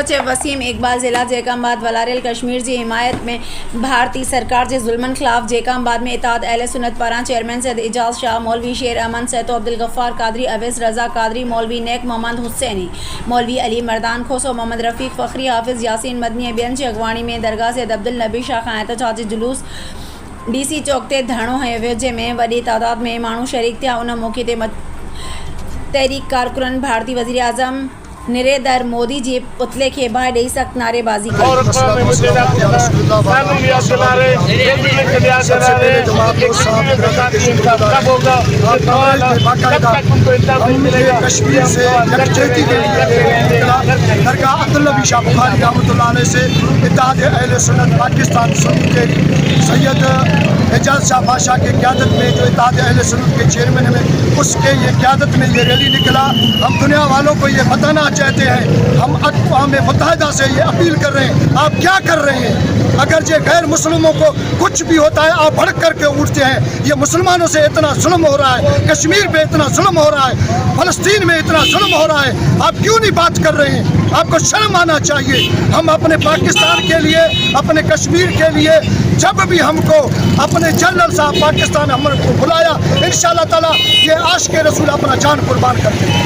Coach Wasim Iqbal ज़िला जैकाबाद वलारेल कश्मीर जी हिमायत में भारतीय सरकार जे ज़ुल्मन ख़िलाफ़ जैकाबाद में इताद अहले सुन्नत पारां चेयरमैन सैयद एजाज शाह, मौलवी शेर अमन, सैयद अब्दुल गफ्फार कादरी, अवैस रज़ा कादरी, मौलवी नेक मोहम्मद हुसैनी, मौलवी अली मर्दान खोसो, मोहम्मद रफ़ीक फ़खरी, हाफिज़ यासीन मदनी बेन जी अगवाणी में दरगाह सैयद अब्दुल नबी शाह खां एहतजाज जुलूस DC चौक ते धरणो हयो वियो, जंहिंमें वॾी तादाद में माण्हू शरीक थिया। उन मौक़े ते तहरीक कारकुननि भारतीय वज़ीर आज़म नरेंद्र मोदी जे पुतले खे बाहि ॾेई सख़्त नारेबाज़ी कई। कश्मीर से यकजहती के लिए दरगाह अब्दुल नबी शाह बुखारी रहमतुल्लाह अलैह से इत्तेहाद अहले सुन्नत पाकिस्तान सुन्नी सैयद एजाज शाह बादशाह की क़यादत में जो इत्तेहाद अहले सुन्नत के चेयरमैन में उसके ये क़यादत में ये रैली निकला। हम दुनिया वालों को ये बताना चाहते हैं, हम अक़वाम मुत्तहिदा से ये अपील कर रहे हैं, आप क्या कर रहे हैं? अगर ये गैर मुस्लिमों को कुछ भी होता है आप भड़क करके उठते हैं। ये मुसलमानों से इतना जुल्म हो रहा है, कश्मीर पे इतना जुल्म हो रहा है, फ़लस्तीन में इतना जुल्म हो रहा है, आप क्यों नहीं बात कर रहे हैं? आपको शर्म आना चाहिए। हम अपने पाकिस्तान के लिए, अपने कश्मीर के लिए, जब भी हमको अपने जनरल साहब पाकिस्तान हमको बुलाया, इंशाअल्लाह ताला ये आशिक़ रसूल अपना जान कुर्बान करते हैं।